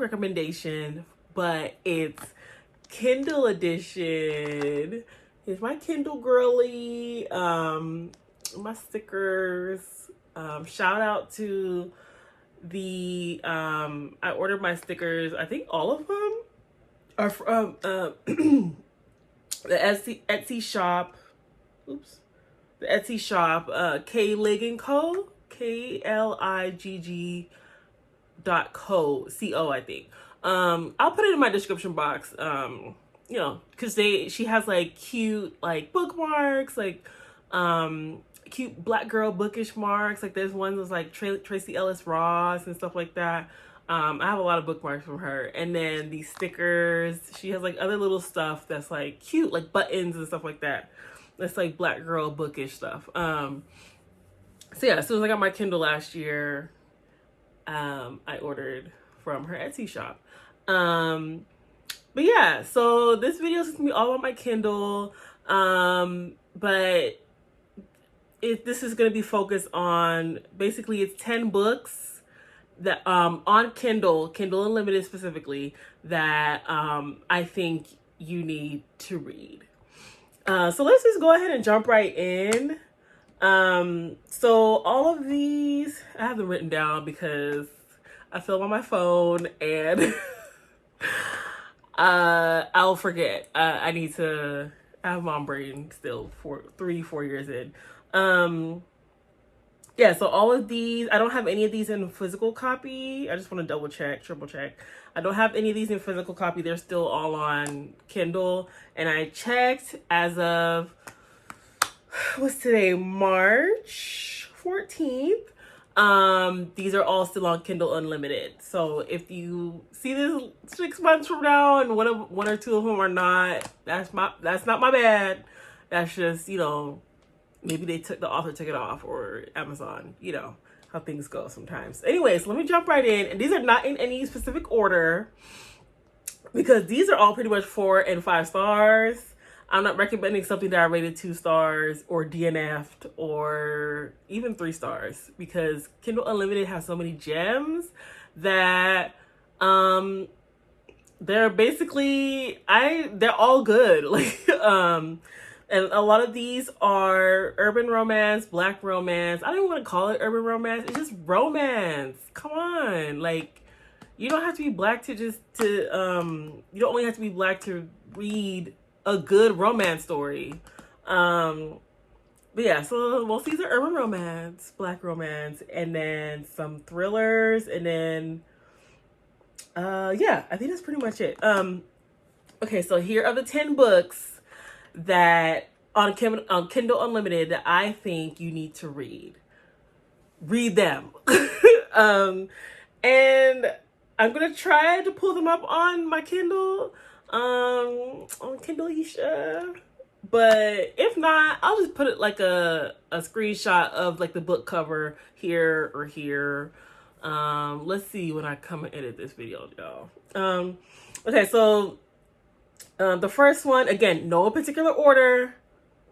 recommendation, but it's Kindle edition. Here's my Kindle girly, my stickers. Shout out to the I ordered my stickers. I think all of them are from the Etsy shop. Oops. The Etsy shop, Klig & Co. KLIGG.co, CO, I think. I'll put it in my description box. You know, because she has like cute like bookmarks, like cute black girl bookish marks. Like there's ones that's like Tracy Ellis Ross and stuff like that. I have a lot of bookmarks from her. And then these stickers, she has like other little stuff that's like cute, like buttons and stuff like that. That's like black girl bookish stuff. So yeah, as soon as I got my Kindle last year, I ordered from her Etsy shop. But yeah, so this video is going to be all about my Kindle. But this is going to be focused on, basically it's 10 books that, on Kindle Unlimited specifically, that, I think you need to read. So let's just go ahead and jump right in. So all of these, I have them written down because I film on my phone and I'll forget. I have mom brain still 3-4 years in. Yeah, so all of these, I don't have any of these in physical copy. I just want to triple check. I don't have any of these in physical copy. They're still all on Kindle. And I checked as of, what's today? March 14th. These are all still on Kindle Unlimited. So if you see this 6 months from now and one or two of them are not, that's not my bad. That's just, you know, maybe the author took it off, or Amazon, you know how things go sometimes. Anyways, let me jump right in. And these are not in any specific order because these are all pretty much 4 and 5 stars. I'm not recommending something that I rated 2 stars or DNF'd or even 3 stars, because Kindle Unlimited has so many gems that they're basically they're all good. Like and a lot of these are urban romance, black romance. I don't even want to call it urban romance. It's just romance. Come on. Like, you don't have to be black you don't only have to be black to read a good romance story. But yeah, so most of these are urban romance, black romance, and then some thrillers, and then yeah, I think that's pretty much it. Okay, so here are the 10 books that on Kindle Unlimited that I think you need to read. Read them. And I'm gonna try to pull them up on my Kindle, on Kindleisha. But if not, I'll just put it like a screenshot of like the book cover here or here. Let's see when I come and edit this video, y'all. Okay, so the first one, again, no particular order.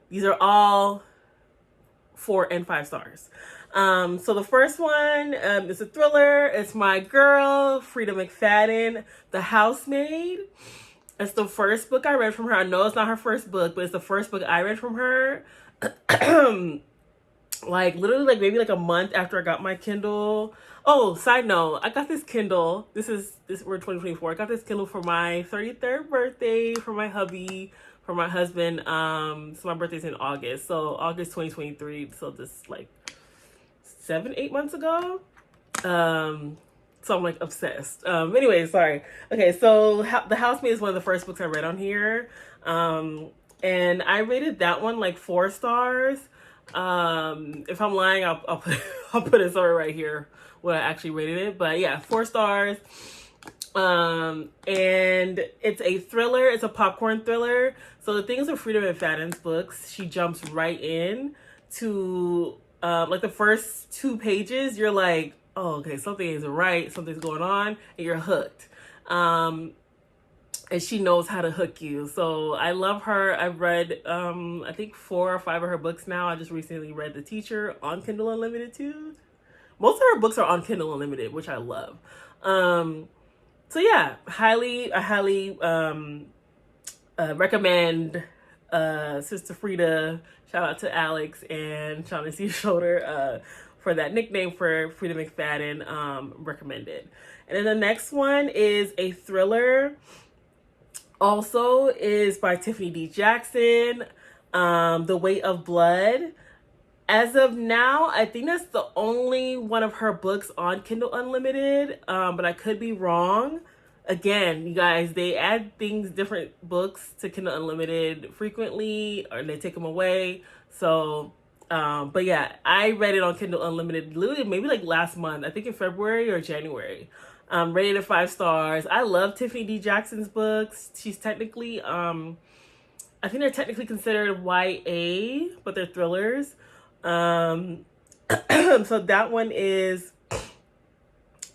These are all 4 and 5 stars. So the first one is a thriller. It's my girl, Frida McFadden, The Housemaid. It's the first book I read from her. I know it's not her first book, but it's the first book I read from her. Like literally like maybe like a month after I got my Kindle. Oh, side note, I got this Kindle. We're 2024. I got this Kindle for my 33rd birthday from my hubby, for my husband. So my birthday's in August. So August 2023. So this like 7-8 months ago. So I'm like obsessed. Anyway, sorry. Okay, so The Housemaid is one of the first books I read on here. And I rated that one like 4 stars. If I'm lying, I'll put it somewhere right here what I actually rated it. But yeah, 4 stars. And it's a thriller. It's a popcorn thriller. So the things with Frida McFadden's books, she jumps right in to like the first 2 pages. You're like, oh, okay, something isn't right. Something's going on, and you're hooked. And she knows how to hook you. So I love her. I've read, I think 4 or 5 of her books now. I just recently read The Teacher on Kindle Unlimited too. Most of her books are on Kindle Unlimited, which I love. So yeah, I highly recommend Sister Frida. Shout out to Alex and Shaughnessy Schroeder for that nickname for Frida McFadden. Recommended. And then the next one is a thriller. Also is by Tiffany D. Jackson. The Weight of Blood. As of now, I think that's the only one of her books on Kindle Unlimited, but I could be wrong. Again, you guys, they add things, different books to Kindle Unlimited frequently, or they take them away. So, but yeah, I read it on Kindle Unlimited literally maybe like last month, I think in February or January. Rated at 5 stars. I love Tiffany D. Jackson's books. She's technically, I think they're technically considered YA, but they're thrillers. So that one is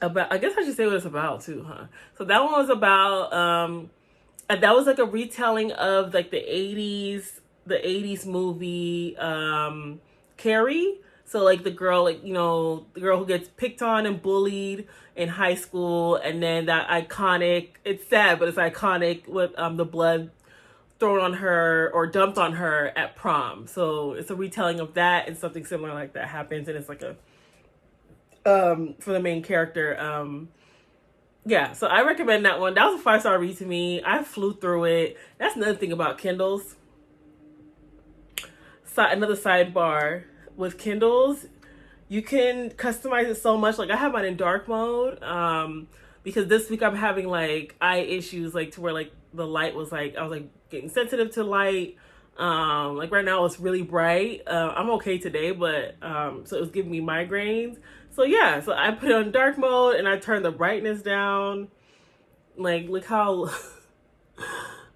about, I guess I should say what it's about too, huh? So that one was about, that was like a retelling of like the 80s movie, Carrie. So like the girl, like, the girl who gets picked on and bullied in high school, and then that iconic, it's sad, but it's iconic with the blood thrown on her or dumped on her at prom. So it's a retelling of that, and something similar like that happens, and it's like a for the main character. Yeah, so I recommend that one. That was a 5-star read to me. I flew through it. That's another thing about Kindles. Another sidebar with Kindles, you can customize it so much. Like I have mine in dark mode because this week I'm having like eye issues, like to where like the light was like, I was like getting sensitive to light. Like right now it's really bright. I'm okay today, but so it was giving me migraines. So yeah, so I put it on dark mode and I turned the brightness down. Like look how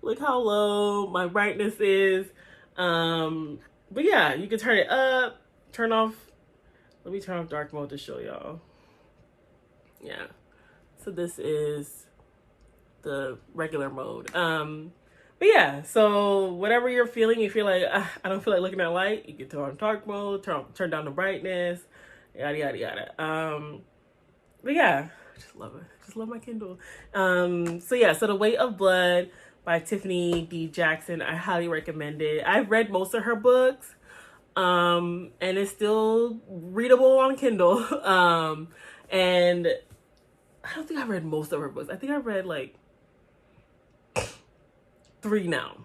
look how low my brightness is. But yeah, you can turn it up, turn off. Let me turn off dark mode to show y'all. Yeah. So this is the regular mode. But yeah, so whatever you're feeling, you feel like I don't feel like looking at light, you can turn on dark mode, turn down the brightness, yada yada yada. But yeah, I just love it. I just love my Kindle. So yeah, so The Weight of Blood by Tiffany D. Jackson. I highly recommend it. I've read most of her books, and it's still readable on Kindle. And I don't think I read most of her books. I think I read like 3 now.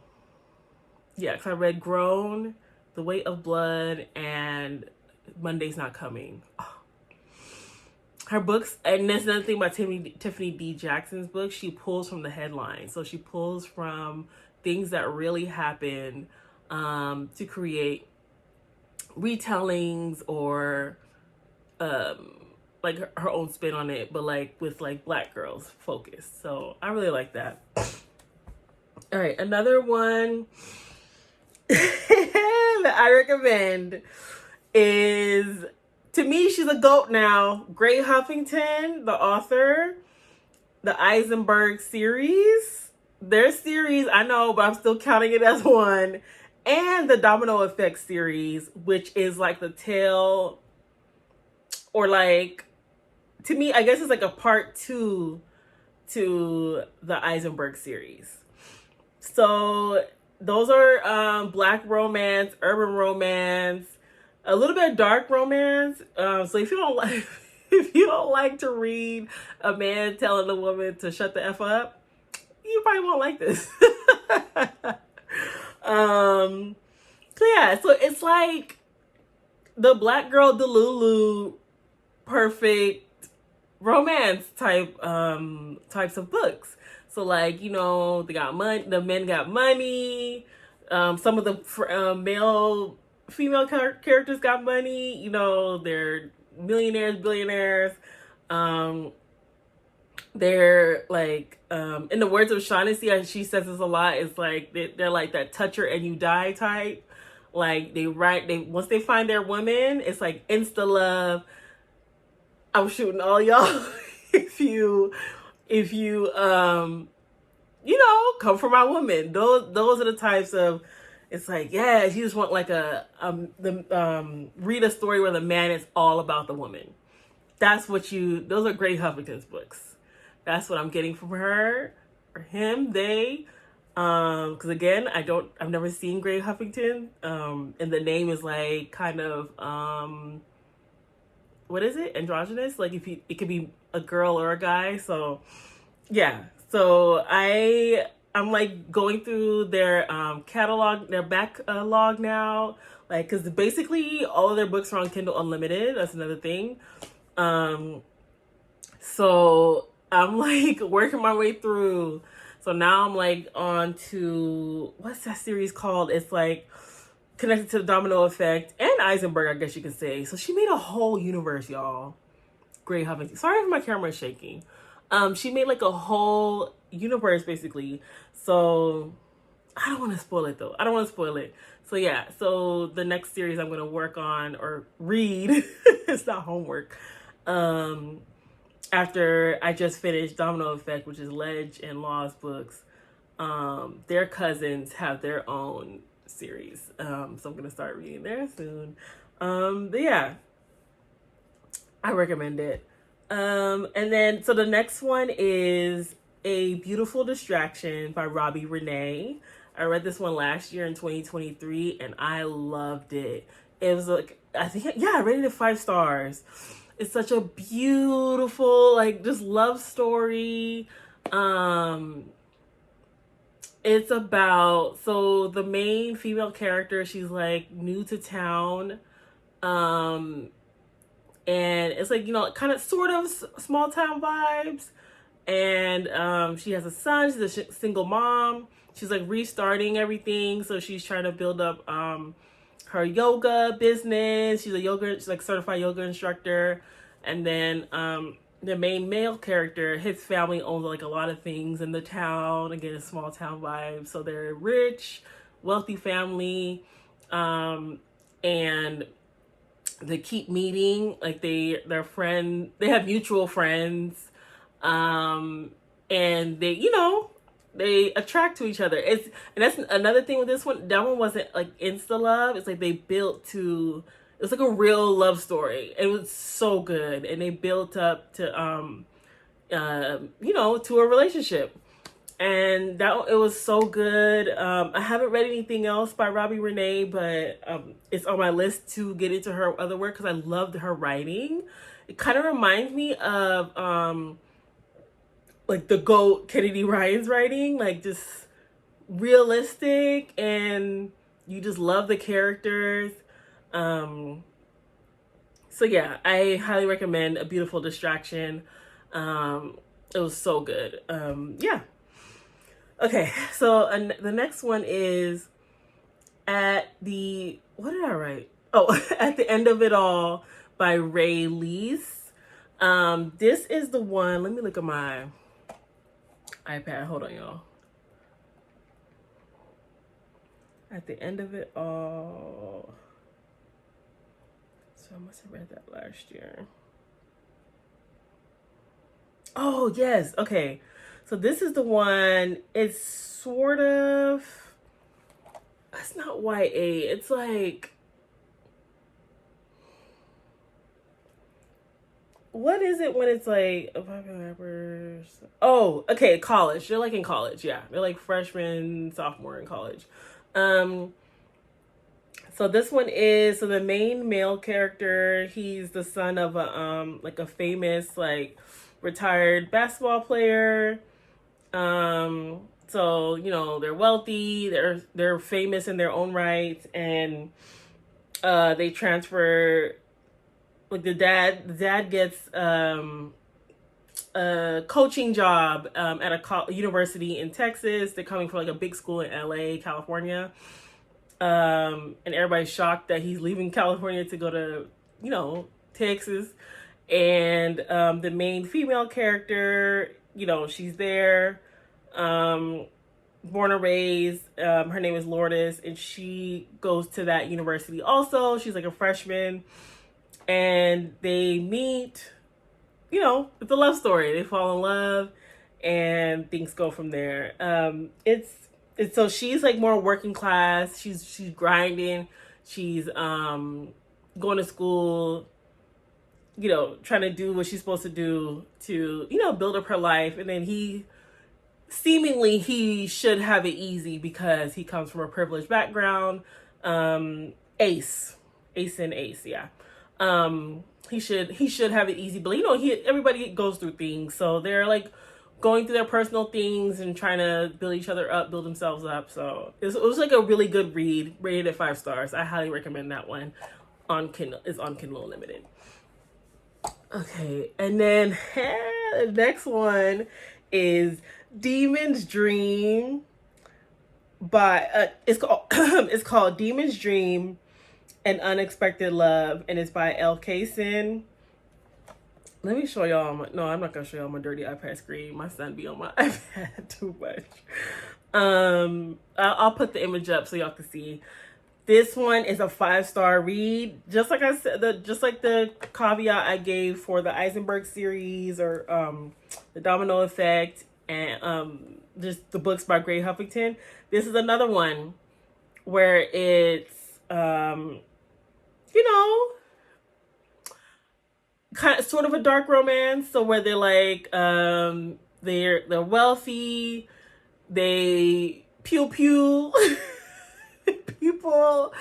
Yeah, because I read Grown, The Weight of Blood, and Monday's Not Coming. Oh. Her books, and there's another thing about Tiffany D. Jackson's book, she pulls from the headline. So she pulls from things that really happen to create retellings or like her own spin on it, but like with like Black girls focused. So I really like that. All right, another one that I recommend is, to me, she's a GOAT now. Gray Huffington, the author, the Eisenberg series. Their series, I know, but I'm still counting it as one. And the Domino Effect series, which is like the tale, or like, to me, I guess it's like a part 2 to the Eisenberg series. So those are Black romance, urban romance, a little bit of dark romance. So if you don't like to read a man telling a woman to shut the F up, you probably won't like this. So yeah, so it's like the Black girl Delulu perfect romance types of books. So like, they got money, the men got money, some of the female characters got money, they're millionaires, billionaires. They're like, in the words of Shaughnessy, she says this a lot, it's like they're like that touch her and you die type. Like once they find their woman, it's like insta love. I'm shooting all y'all if you come for my woman. Those are the types of, it's like, yeah, you just want like read a story where the man is all about the woman. Those are Gray Huffington's books. That's what I'm getting from her or him, they. Because again, I've never seen Gray Huffington. And the name is like kind of what is it? Androgynous. Like if you, it could be a girl or a guy. So yeah. So I'm like going through their catalog, their backlog now. Like, because basically all of their books are on Kindle Unlimited. That's another thing. So I'm like working my way through. So now I'm like on to, what's that series called? It's like connected to the Domino Effect and Eisenberg, I guess you could say. So she made a whole universe, y'all. Great Huffington. Sorry if my camera is shaking. She made like a whole universe basically. So I don't want to spoil it though. I don't want to spoil it. So yeah, so the next series I'm gonna work on or read, it's not homework. After I just finished Domino Effect, which is Ledge and Law's books, their cousins have their own series. So I'm gonna start reading there soon. But yeah, I recommend it. And then so the next one is A Beautiful Distraction by Robbie Renee. I read this one last year in 2023 and I loved it. It was like, I think, yeah, I rated it 5 stars. It's such a beautiful, like, just love story. It's about, so the main female character, she's like new to town. And it's like, you know, kind of sort of small town vibes. And she has a son. She's a single mom. She's like restarting everything. So she's trying to build up her yoga business. She's like certified yoga instructor. And then the main male character, his family owns like a lot of things in the town. Again, a small town vibe. So they're rich, wealthy family. And they keep meeting, like they have mutual friends, and they, you know, they attract to each other. And that's another thing with this one. That one wasn't like insta love. It's like they built to. It was like a real love story. It was so good, and they built up to you know, to a relationship. And that it was so good. I haven't read anything else by Robbie Renee, but it's on my list to get into her other work because I loved her writing. It kind of reminds me of like the GOAT Kennedy Ryan's writing, like just realistic, and you just love the characters. So yeah, I highly recommend A Beautiful Distraction. It was so good. Yeah. Okay, so the next one is what did I write? Oh, At the End of It All by Ray Lease. This is the one, let me look at my iPad. Hold on, y'all. At the End of It All. So I must have read that last year. Oh, yes. Okay. So this is the one, it's sort of, it's not YA, it's like, what is it when it's like, popular rappers? Oh, okay, college. They're like in college, yeah. They're like freshman, sophomore in college. So this one is, so the main male character, he's the son of a, like a famous, like, retired basketball player. So, you know, they're wealthy, they're famous in their own right, and they transfer, like the dad gets a coaching job at a university in Texas. They're coming from like a big school in LA, California. And everybody's shocked that he's leaving California to go to, you know, Texas. And the main female character, you know, she's there, born and raised. Her name is Lourdes, and she goes to that university also. She's like a freshman, and they meet, you know, it's a love story. They fall in love, and things go from there. It's so she's like more working class. She's grinding. She's going to school. you know, trying to do what she's supposed to do to, you know, build up her life. And then he should have it easy because he comes from a privileged background. Ace, yeah. He should have it easy, but you know, everybody goes through things, so they're like going through their personal things and trying to build each other up, build themselves up. So it was like a really good read, rated at 5 stars. I highly recommend that one. On Kindle, it's on Kindle Unlimited. Okay, and then the next one is Demon's Dream by it's called Demon's Dream, An Unexpected Love, and it's by L. Kaysen. Let me show y'all no, I'm not gonna show y'all my dirty iPad screen. My son be on my iPad too much. I'll put the image up so y'all can see. This one is a 5-star read. Just like I said, just like the caveat I gave for the Eisenberg series or the Domino Effect and just the books by Gray Huffington. This is another one where it's you know, kind of sort of a dark romance. So where they're like they're wealthy, they pew pew people,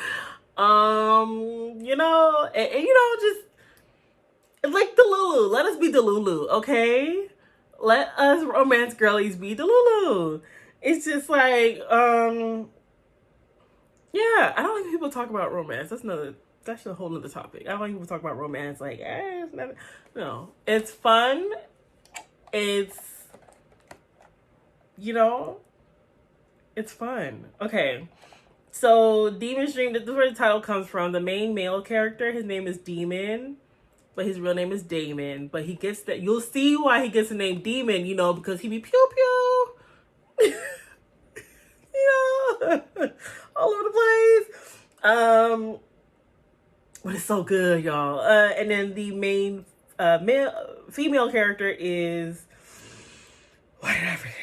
you know, and you know, just like Delulu. Let us be Delulu, okay? Let us romance girlies be Delulu. It's just like yeah, I don't like people talk about romance. That's a whole nother topic. I don't like people talk about romance like, it's never. No, it's fun. It's, you know, it's fun. Okay, so Demon's Dream. This is where the title comes from. The main male character, his name is Demon, but his real name is Damon. But he gets that. You'll see why he gets the name Demon. You know, because he be pew pew. You know, all over the place. But it's so good, y'all. And then the main female character is, what did I forget?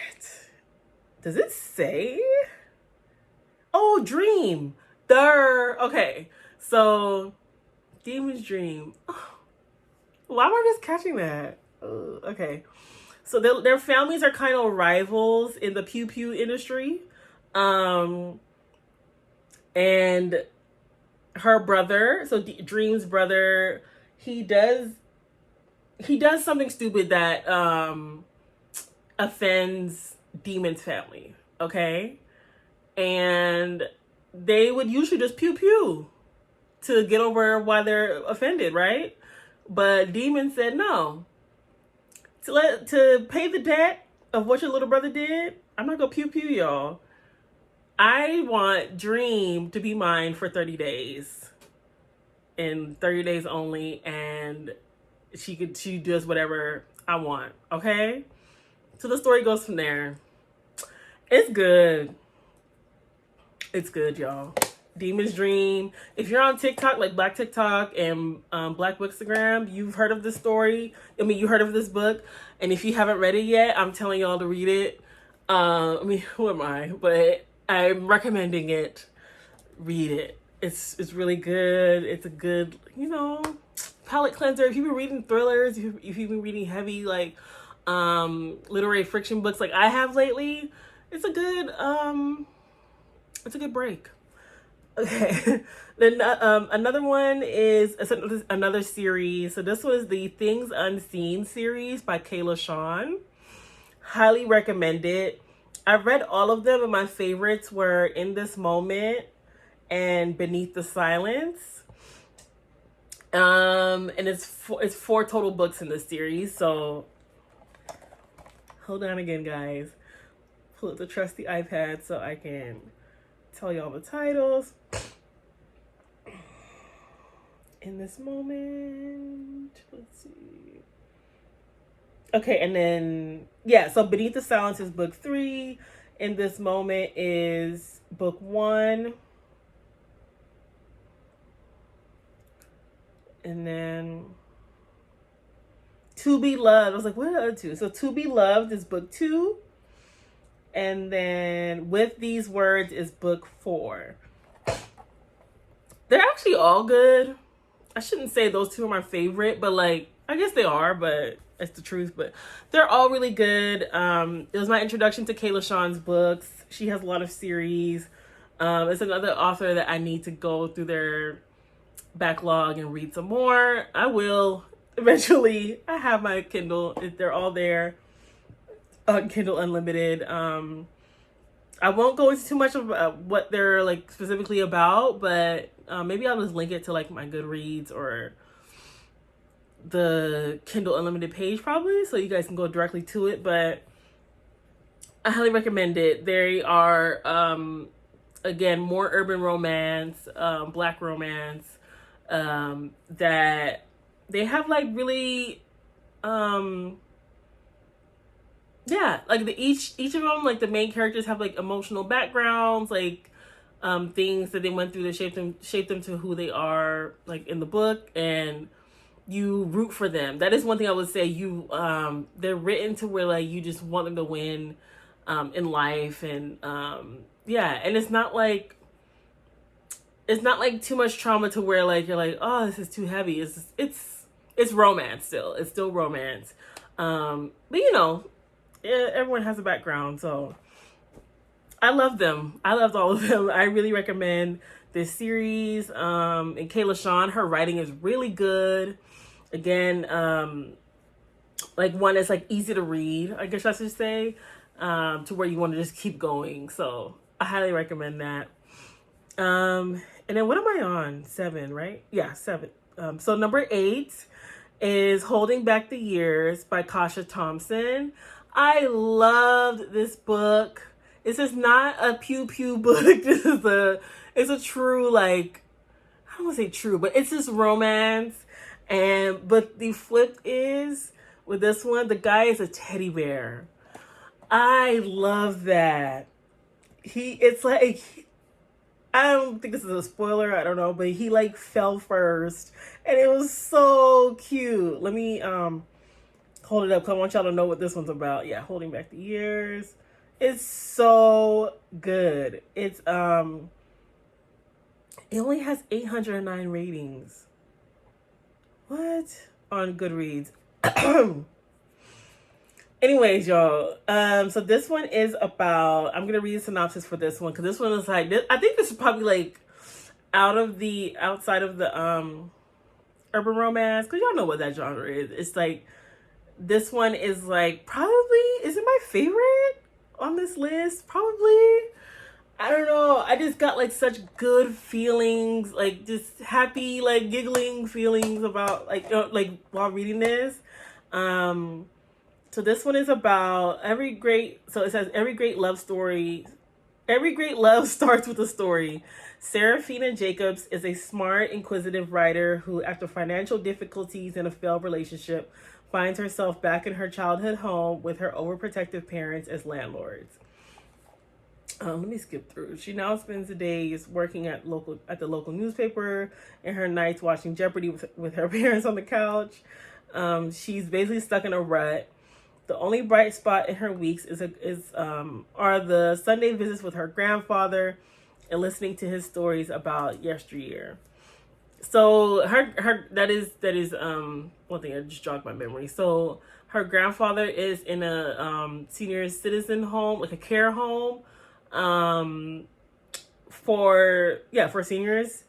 Does it say? Oh, Dream. Okay. So, Demon's Dream. Why am I just catching that? Okay. So their families are kind of rivals in the pew pew industry. And her brother, so Dream's brother, he does something stupid that offends Demon's family, okay? And they would usually just pew pew to get over why they're offended, right? But Demon said no. To pay the debt of what your little brother did, I'm not gonna pew pew y'all. I want Dream to be mine for 30 days. And 30 days only, and she does whatever I want, okay? So the story goes from there. It's good. It's good, y'all. Demon's Dream. If you're on TikTok, like Black TikTok and Black Bookstagram, you've heard of this story. I mean, you heard of this book. And if you haven't read it yet, I'm telling y'all to read it. I mean, who am I? But I'm recommending it. Read it. It's really good. It's a good, you know, palate cleanser. If you've been reading thrillers, if you've been reading heavy, like, literary fiction books like I have lately, it's a good break. Okay. Then another one is another series. So this was the Things Unseen series by Kayla Shawn. Highly recommend it. I've read all of them, and my favorites were In This Moment and Beneath the Silence. And it's 4 total books in this series. So hold on again, guys. Pull up the trusty iPad so I can tell you all the titles. In This Moment, let's see. Okay, and then so Beneath the Silence is book 3. In This Moment is book 1. And then To Be Loved. I was like, what are the other two? So To Be Loved is book 2. And then With These Words is book 4. They're actually all good. I shouldn't say those two are my favorite, but like I guess they are, but it's the truth. But they're all really good. It was my introduction to Kayla Shawn's books. She has a lot of series. It's another author that I need to go through their backlog and read some more. I will eventually. I have my Kindle. They're all there on Kindle Unlimited. I won't go into too much of what they're like specifically about, but maybe I'll just link it to like my Goodreads or the Kindle Unlimited page probably, so you guys can go directly to it. But I highly recommend it. They are again more urban romance, Black romance, that they have like really yeah, like each of them, like the main characters have like emotional backgrounds, like things that they went through that shape them to who they are, like in the book, and you root for them. That is one thing I would say. They're written to where like you just want them to win in life, and yeah, and it's not like too much trauma to where like you're like, oh, this is too heavy. It's romance still. It's still romance, but you know. Everyone has a background, so I love them. I loved all of them. I really recommend this series. And Kayla Shawn, her writing is really good. Again, like one is like easy to read, I guess I should say, to where you want to just keep going. So I highly recommend that. And then what am I on? 7, right? Yeah, 7. So number 8 is Holding Back the Years by Kasha Thompson. I loved this book. This is not a pew pew book. It's a true, like, I don't want to say true, but it's just romance. But the flip is with this one, the guy is a teddy bear. I love that. It's like, I don't think this is a spoiler, I don't know, but he like fell first and it was so cute. Let me hold it up because I want y'all to know what this one's about. Yeah, Holding Back the Years. It's so good. It only has 809 ratings. What? On Goodreads. Anyways, y'all. So this one is about, I'm gonna read a synopsis for this one because this one is like, I think this is probably like outside of the urban romance, because y'all know what that genre is. It's like, this one is like is it my favorite on this list? Probably. I don't know. I just got like such good feelings, like just happy, like giggling feelings about like while reading this. So this one is about it says every great love starts with a story. Serafina Jacobs is a smart, inquisitive writer who, after financial difficulties in a failed relationship, finds herself back in her childhood home with her overprotective parents as landlords. Let me skip through. She now spends the days working at the local newspaper and her nights watching Jeopardy with her parents on the couch. She's basically stuck in a rut. The only bright spot in her weeks are the Sunday visits with her grandfather and listening to his stories about yesteryear. So that is one thing that just jogged my memory. So her grandfather is in a senior citizen home, like a care home, for seniors,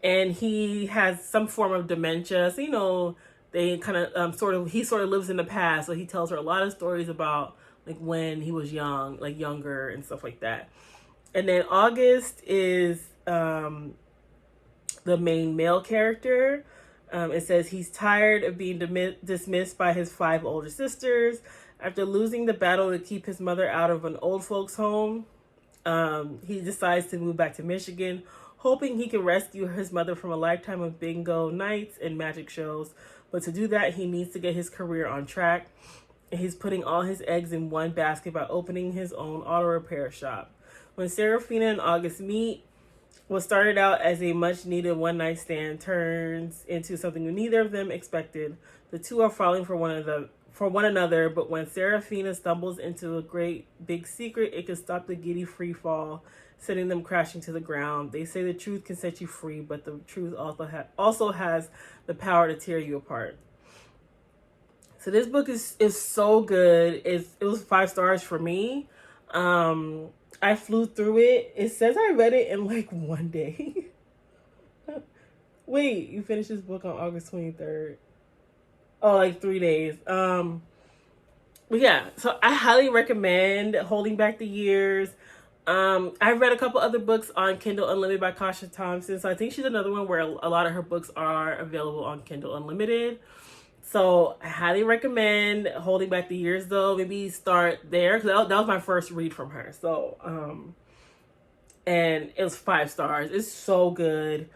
and he has some form of dementia. So, you know, they kind of he sort of lives in the past. So he tells her a lot of stories about like when he was younger and stuff like that. And then August is the main male character. It says he's tired of being dismissed by his 5 older sisters. After losing the battle to keep his mother out of an old folks home, he decides to move back to Michigan, hoping he can rescue his mother from a lifetime of bingo nights and magic shows. But to do that, he needs to get his career on track. And he's putting all his eggs in one basket by opening his own auto repair shop. When Serafina and August meet, what started out as a much-needed one-night stand turns into something neither of them expected. The two are falling for one for one another, but when Seraphina stumbles into a great big secret, it can stop the giddy free fall, sending them crashing to the ground. They say the truth can set you free, but the truth also has the power to tear you apart. So this book is so good. It was 5 stars for me. I flew through it. It says I read it in like one day. Wait, you finished this book on August 23rd? Oh, like 3 days. But yeah, so I highly recommend Holding Back the Years. I've read a couple other books on Kindle Unlimited by Kasha Thompson. So I think she's another one where a lot of her books are available on Kindle Unlimited. So I highly recommend Holding Back the Years, though. Maybe start there, because that was my first read from her. So, and it was 5 stars. It's so good.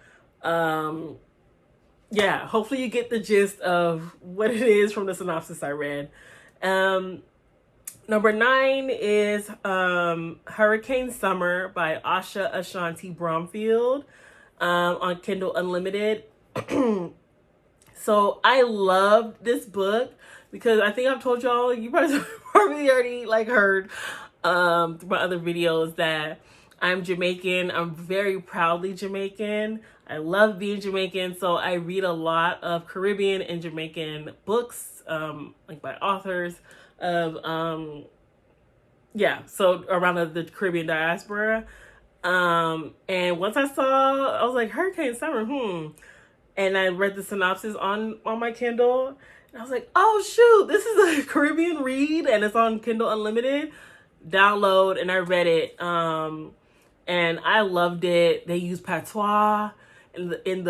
Yeah, hopefully you get the gist of what it is from the synopsis I read. Number 9 is Hurricane Summer by Asha Ashanti Bromfield on Kindle Unlimited. So I loved this book because I think I've told y'all, you probably already like heard through my other videos that I'm Jamaican. I'm very proudly Jamaican. I love being Jamaican, so I read a lot of Caribbean and Jamaican books, like by authors of, so around the Caribbean diaspora. And once I was like, Hurricane Summer, and I read the synopsis on my Kindle, and I was like, oh shoot, this is a Caribbean read, and it's on Kindle Unlimited. Download, and I read it, and I loved it. They use patois in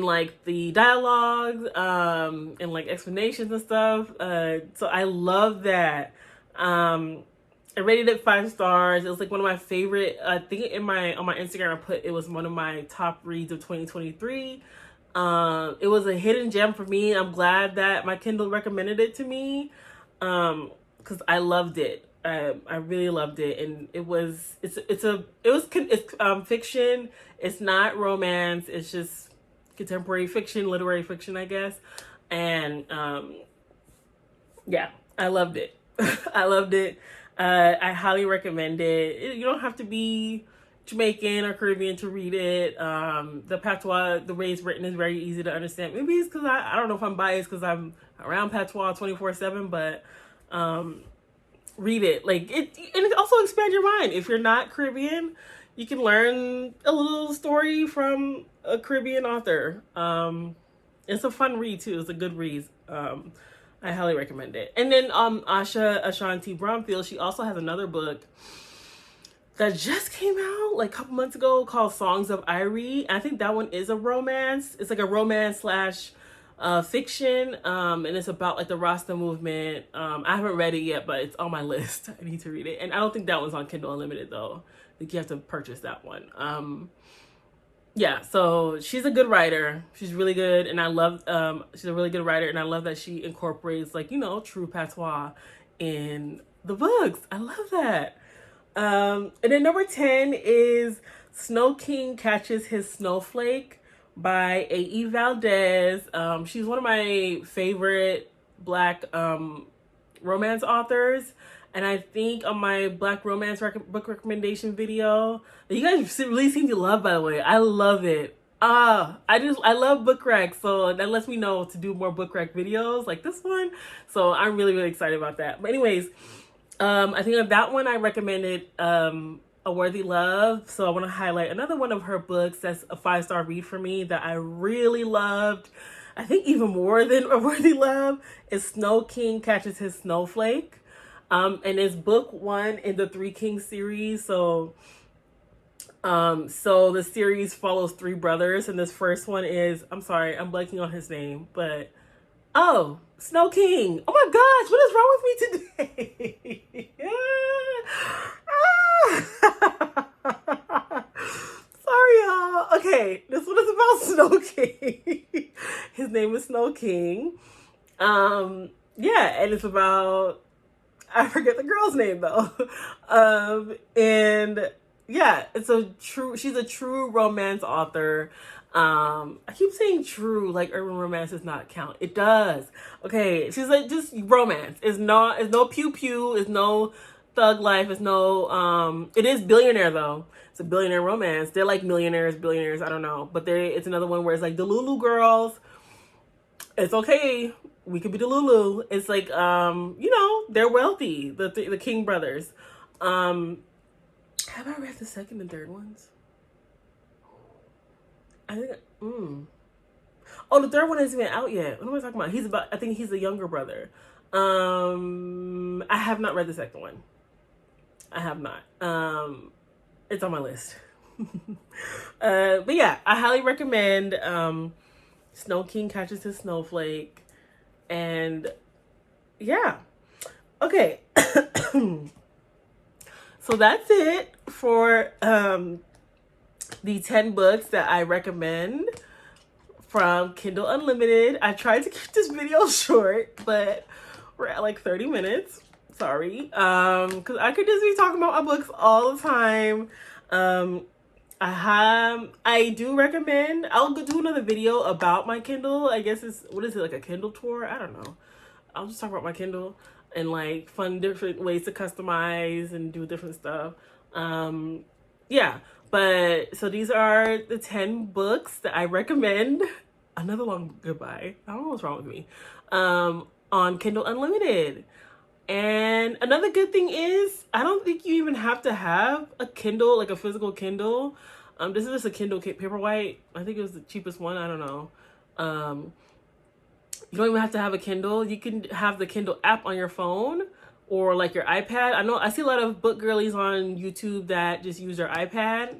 like the dialogues, and like explanations and stuff. So I love that. I rated it 5 stars. It was like one of my favorite. I think on my Instagram I put it was one of my top reads of 2023. It was a hidden gem for me. I'm glad that my Kindle recommended it to me, because I loved it. I really loved it, and it's fiction. It's not romance. It's just contemporary fiction, literary fiction, I guess. And yeah, I loved it. I loved it. I highly recommend it. You don't have to be Jamaican or Caribbean to read it. The patois, the way it's written, is very easy to understand. Maybe it's because I don't know if I'm biased because I'm around patois 24/7, but read it. Like and it also expands your mind. If you're not Caribbean, you can learn a little story from a Caribbean author. It's a fun read too. It's a good read. I highly recommend it. And then Asha Ashanti Bromfield, she also has another book that just came out like a couple months ago called Songs of Irie. I think that one is a romance. It's like a romance slash fiction, and it's about like the Rasta movement. I haven't read it yet, but it's on my list. I need to read it. And I don't think that one's on Kindle Unlimited though. I think you have to purchase that one. Yeah, so she's a good writer. She's really good, and I love, she's a really good writer, and I love that she incorporates, like, true patois in the books. I love that. And then number 10 is Snow King Catches His Snowflake by A.E. Valdez. She's one of my favorite Black romance authors. And I think on my Black romance book recommendation video that you guys really seem to love, by the way. I love it. I love book rec, so that lets me know to do more book rec videos like this one. So I'm really, really excited about that. But anyways, I think of that one I recommended A Worthy Love. So I want to highlight another one of her books that's a 5-star read for me that I really loved. I think even more than A Worthy Love is Snow King Catches His Snowflake. And it's book 1 in the 3 Kings series. So the series follows 3 brothers, and this first one is, I'm sorry, I'm blanking on his name, but Snow King. Oh my gosh, what is wrong with me today? Sorry, y'all. Okay, this one is about Snow King. His name is Snow King. Yeah, and it's about, I forget the girl's name though. And yeah, she's a true romance author. I keep saying true, like urban romance does not count. It does. Okay, she's like just romance. It's no pew pew. It's no thug life. It's no. It is Billionaire though. It's a billionaire romance. They're like millionaires, billionaires. I don't know, but it's another one where it's like the Lulu girls. It's okay. We could be the Lulu. It's like they're wealthy. The King brothers. Have I read the second and third ones? I think. Oh, the third one isn't even out yet. What am I talking about? I think he's a younger brother. I have not read the second one. I have not. It's on my list. But yeah, I highly recommend Snow King Catches His Snowflake. And yeah. Okay. So that's it for the 10 books that I recommend from Kindle Unlimited. I tried to keep this video short, but we're at like 30 minutes. Sorry. Because I could just be talking about my books all the time. I do recommend, I'll do another video about my Kindle. I guess what is it, like a Kindle tour? I don't know. I'll just talk about my Kindle and like fun different ways to customize and do different stuff. Yeah, but so these are the 10 books that I recommend. Another long goodbye. I don't know what's wrong with me. On Kindle Unlimited. And another good thing is, I don't think you even have to have a Kindle, like a physical Kindle. This is just a Kindle Paperwhite. I think it was the cheapest one. I don't know. You don't even have to have a Kindle. You can have the Kindle app on your phone or like your iPad. I see a lot of book girlies on YouTube that just use their iPad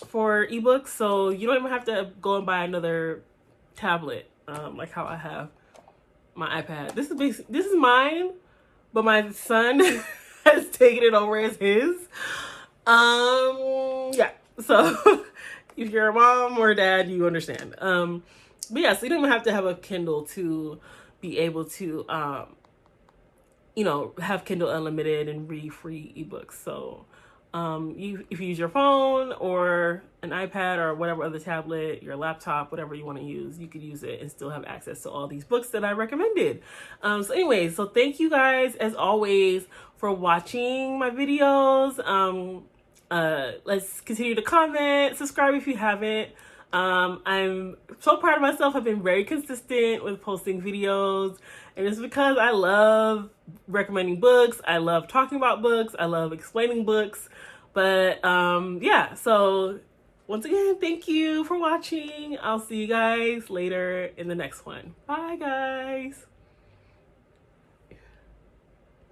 for ebooks. So you don't even have to go and buy another tablet like how I have my iPad. This is mine, but my son has taken it over as his. Yeah. So if you're a mom or a dad, you understand. But yeah, so you don't even have to have a Kindle to be able to, have Kindle Unlimited and read free ebooks. So if you use your phone or an iPad or whatever other tablet, your laptop, whatever you want to use, you could use it and still have access to all these books that I recommended. So anyway, so thank you guys as always for watching my videos. Let's continue to comment, subscribe if you haven't. I'm so proud of myself. I've been very consistent with posting videos, and it's because I love recommending books. I love talking about books. I love explaining books. But yeah, so once again, thank you for watching. I'll see you guys later in the next one. Bye, guys.